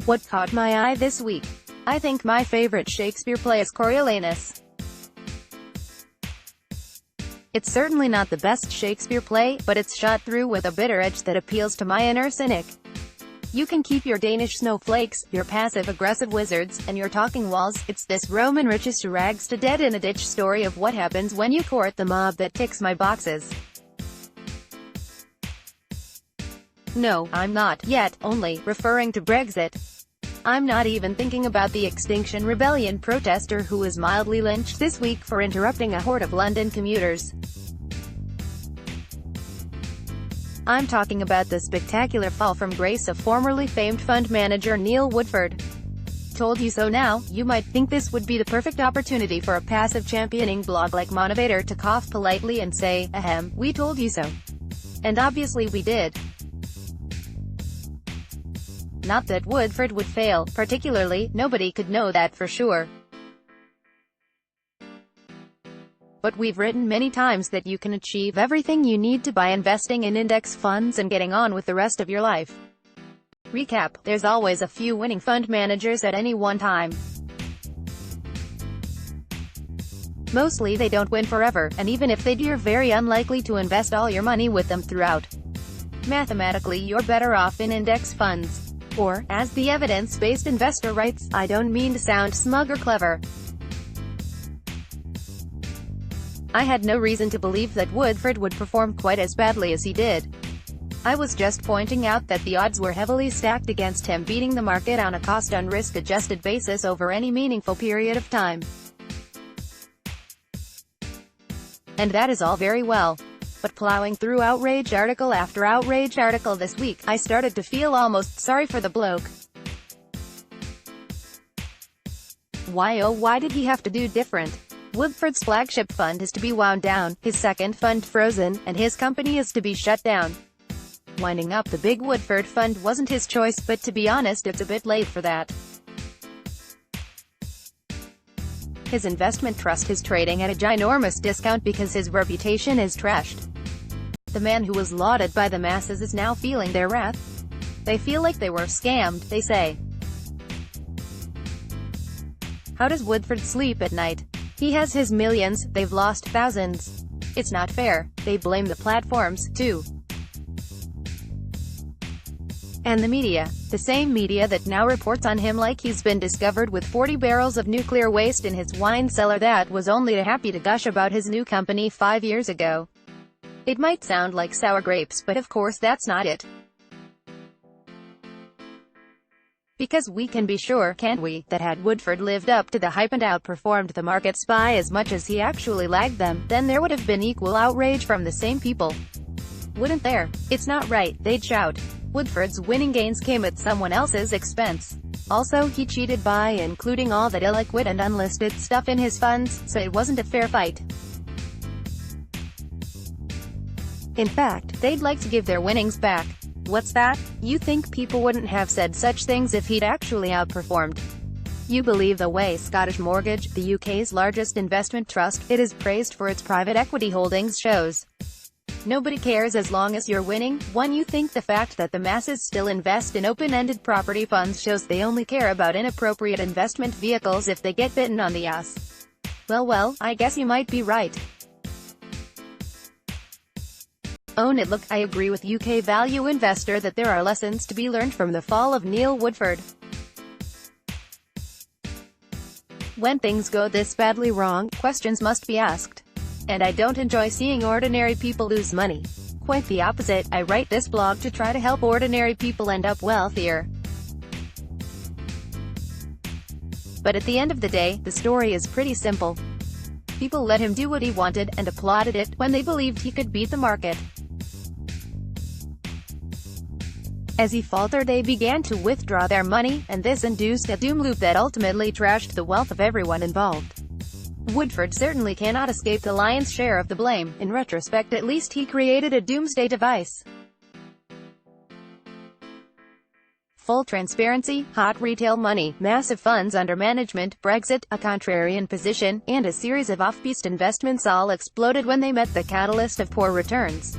What caught my eye this week? I think my favorite Shakespeare play is Coriolanus. It's certainly not the best Shakespeare play, but it's shot through with a bitter edge that appeals to my inner cynic. You can keep your Danish snowflakes, your passive-aggressive wizards, and your talking walls. It's this Roman riches to rags to dead in a ditch story of what happens when you court the mob that ticks my boxes. No, I'm not, yet, only, referring to Brexit. I'm not even thinking about the Extinction Rebellion protester who was mildly lynched this week for interrupting a horde of London commuters. I'm talking about the spectacular fall from grace of formerly famed fund manager Neil Woodford. Told you so now, you might think this would be the perfect opportunity for a passive championing blog like Motivator to cough politely and say, ahem, we told you so. And obviously we did. Not that Woodford would fail, particularly, nobody could know that for sure. But we've written many times that you can achieve everything you need to by investing in index funds and getting on with the rest of your life. Recap: there's always a few winning fund managers at any one time. Mostly they don't win forever, and even if they do, you're very unlikely to invest all your money with them throughout. Mathematically, you're better off in index funds. Or, as the evidence-based investor writes, I don't mean to sound smug or clever. I had no reason to believe that Woodford would perform quite as badly as he did. I was just pointing out that the odds were heavily stacked against him beating the market on a cost and risk-adjusted basis over any meaningful period of time. And that is all very well. But plowing through outrage article after outrage article this week, I started to feel almost sorry for the bloke. Why oh why did he have to do different? Woodford's flagship fund is to be wound down, his second fund frozen, and his company is to be shut down. Winding up the big Woodford fund wasn't his choice, but to be honest it's a bit late for that. His investment trust is trading at a ginormous discount because his reputation is trashed. The man who was lauded by the masses is now feeling their wrath. They feel like they were scammed, they say. How does Woodford sleep at night? He has his millions, they've lost thousands. It's not fair. They blame the platforms, too. And the media. The same media that now reports on him like he's been discovered with 40 barrels of nuclear waste in his wine cellar that was only happy to gush about his new company 5 years ago. It might sound like sour grapes, but of course that's not it. Because we can be sure, can't we, that had Woodford lived up to the hype and outperformed the markets by as much as he actually lagged them, then there would have been equal outrage from the same people. Wouldn't there? It's not right, they'd shout. Woodford's winning gains came at someone else's expense. Also, he cheated by including all that illiquid and unlisted stuff in his funds, so it wasn't a fair fight. In fact, they'd like to give their winnings back. What's that? You think people wouldn't have said such things if he'd actually outperformed? You believe the way Scottish Mortgage, the UK's largest investment trust, it is praised for its private equity holdings shows. Nobody cares as long as you're winning. One, you think the fact that the masses still invest in open-ended property funds shows they only care about inappropriate investment vehicles if they get bitten on the ass. Well, I guess you might be right. Own it. Look, I agree with UK value investor that there are lessons to be learned from the fall of Neil Woodford. When things go this badly wrong, questions must be asked. And I don't enjoy seeing ordinary people lose money. Quite the opposite, I write this blog to try to help ordinary people end up wealthier. But at the end of the day, the story is pretty simple. People let him do what he wanted, and applauded it, when they believed he could beat the market. As he faltered, they began to withdraw their money, and this induced a doom loop that ultimately trashed the wealth of everyone involved. Woodford certainly cannot escape the lion's share of the blame. In retrospect, at least he created a doomsday device. Full transparency, hot retail money, massive funds under management, Brexit, a contrarian position, and a series of off-piste investments all exploded when they met the catalyst of poor returns.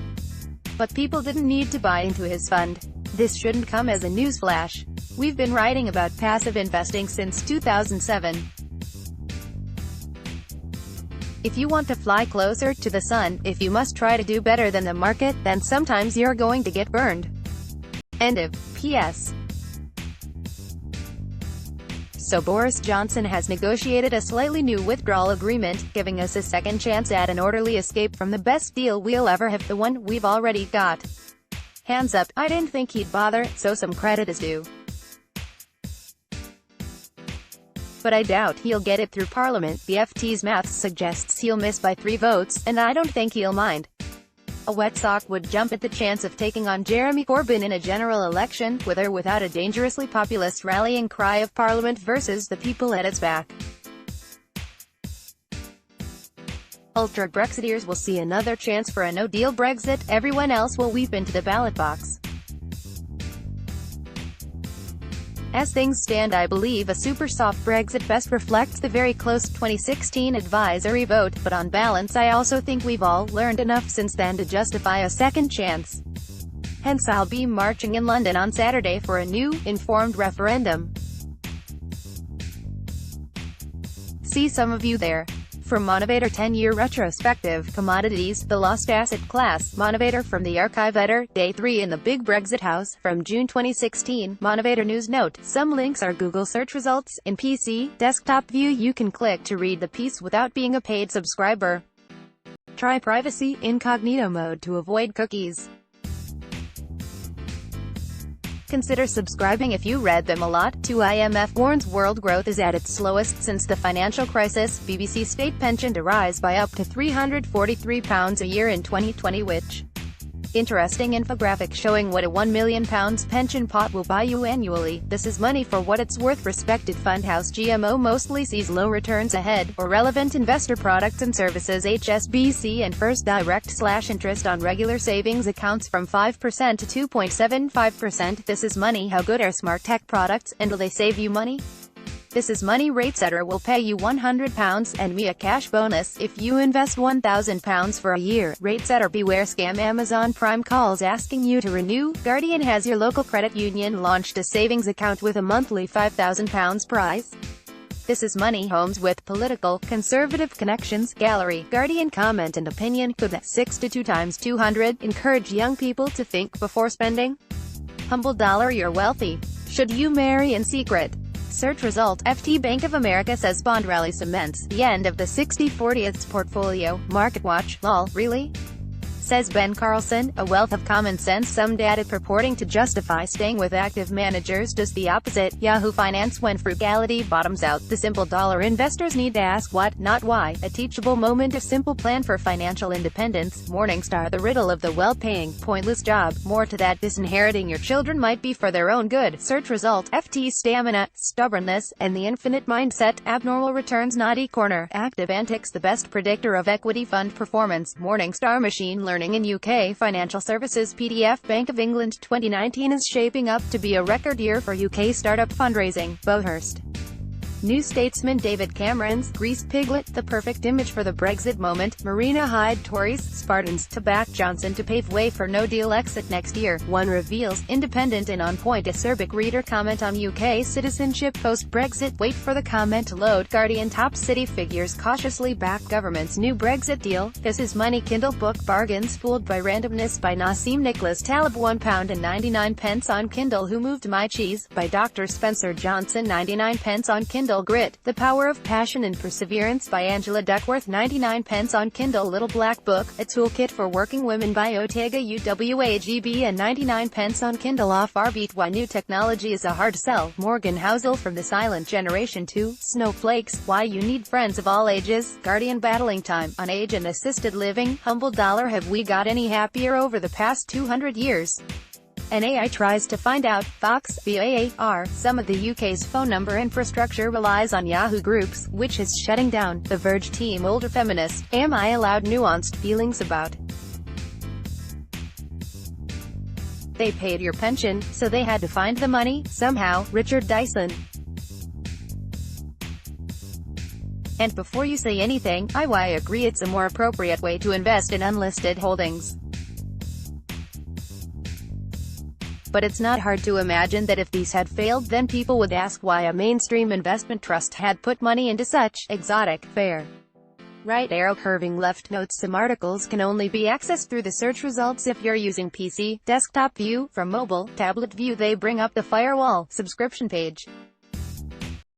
But people didn't need to buy into his fund. This shouldn't come as a newsflash. We've been writing about passive investing since 2007. If you want to fly closer to the sun, if you must try to do better than the market, then sometimes you're going to get burned. End of P.S. So Boris Johnson has negotiated a slightly new withdrawal agreement, giving us a second chance at an orderly escape from the best deal we'll ever have, the one we've already got. Hands up, I didn't think he'd bother, so some credit is due. But I doubt he'll get it through Parliament. The FT's math suggests he'll miss by 3 votes, and I don't think he'll mind. A wet sock would jump at the chance of taking on Jeremy Corbyn in a general election, with or without a dangerously populist rallying cry of Parliament versus the people at its back. Ultra-Brexiteers will see another chance for a no-deal Brexit, everyone else will weep into the ballot box. As things stand, I believe a super soft Brexit best reflects the very close 2016 advisory vote, but on balance I also think we've all learned enough since then to justify a second chance. Hence I'll be marching in London on Saturday for a new, informed referendum. See some of you there. From Motivator 10-Year Retrospective, Commodities, the Lost Asset Class, Motivator from the Archive Editor, Day 3 in the Big Brexit House, from June 2016, Motivator News Note, some links are Google search results, in PC, desktop view you can click to read the piece without being a paid subscriber. Try Privacy Incognito mode to avoid cookies. Consider subscribing if you read them a lot. 2 IMF warns world growth is at its slowest since the financial crisis. BBC state pension to rise by up to £343 a year in 2020, which interesting infographic showing what a £1 million pension pot will buy you annually. This is money for what it's worth. Respected fund house GMO mostly sees low returns ahead, or relevant investor products and services. HSBC and First Direct interest on regular savings accounts from 5% to 2.75%. This is money. How good are smart tech products, and will they save you money? This is money. RateSetter will pay you £100 and me a cash bonus if you invest £1,000 for a year. RateSetter beware scam. Amazon Prime calls asking you to renew. Guardian has your local credit union launched a savings account with a monthly £5,000 prize. This is money. Homes with political, conservative connections. Gallery, Guardian comment and opinion. Could that 6 to 2 times 200 encourage young people to think before spending? Humble dollar. You're wealthy. Should you marry in secret? Search result. FT Bank of America says bond rally cements the end of the 60/40ths portfolio. MarketWatch, lol, really? Says Ben Carlson. A wealth of common sense. Some data purporting to justify staying with active managers does the opposite. Yahoo Finance. When frugality bottoms out, the simple dollar investors need to ask what, not why. A teachable moment. A simple plan for financial independence. Morningstar. The riddle of the well-paying, pointless job. More to that. Disinheriting your children might be for their own good. Search result. FT Stamina, stubbornness, and the infinite mindset. Abnormal returns. Naughty corner. Active antics. The best predictor of equity fund performance. Morningstar. Machine learning in UK financial services. PDF. Bank of England. 2019 is shaping up to be a record year for UK startup fundraising. Bowhurst. New Statesman. David Cameron's Greased Piglet, the perfect image for the Brexit moment. Marina Hyde. Tories, Spartans, to back Johnson to pave way for no-deal exit next year. One reveals, independent and on point. Acerbic reader comment on UK citizenship post-Brexit. Wait for the comment to load. Guardian. Top city figures cautiously back government's new Brexit deal. This is money. Kindle book bargains fooled by randomness by Nassim Nicholas Taleb. £1.99 on Kindle. Who Moved My Cheese by Dr. Spencer Johnson. 99p on Kindle. Grit, The Power of Passion and Perseverance by Angela Duckworth. 99p on Kindle. Little Black Book, A Toolkit for Working Women by Otega UWAGB, and 99p on Kindle. Off Our Beat, Why New Technology is a Hard Sell. Morgan Housel. From the Silent Generation to Snowflakes, Why You Need Friends of All Ages. Guardian. Battling Time, on Age and Assisted Living. Humble dollar. Have we got any happier over the past 200 years? An AI tries to find out. Fox, VAR, some of the UK's phone number infrastructure relies on Yahoo Groups, which is shutting down. The Verge team. Older feminist, am I allowed nuanced feelings about? They paid your pension, so they had to find the money, somehow. Richard Dyson. And before you say anything, I agree it's a more appropriate way to invest in unlisted holdings. But it's not hard to imagine that if these had failed, then people would ask why a mainstream investment trust had put money into such exotic fare. Right arrow curving left notes. Some articles can only be accessed through the search results if you're using PC, desktop view. From mobile, tablet view they bring up the firewall subscription page.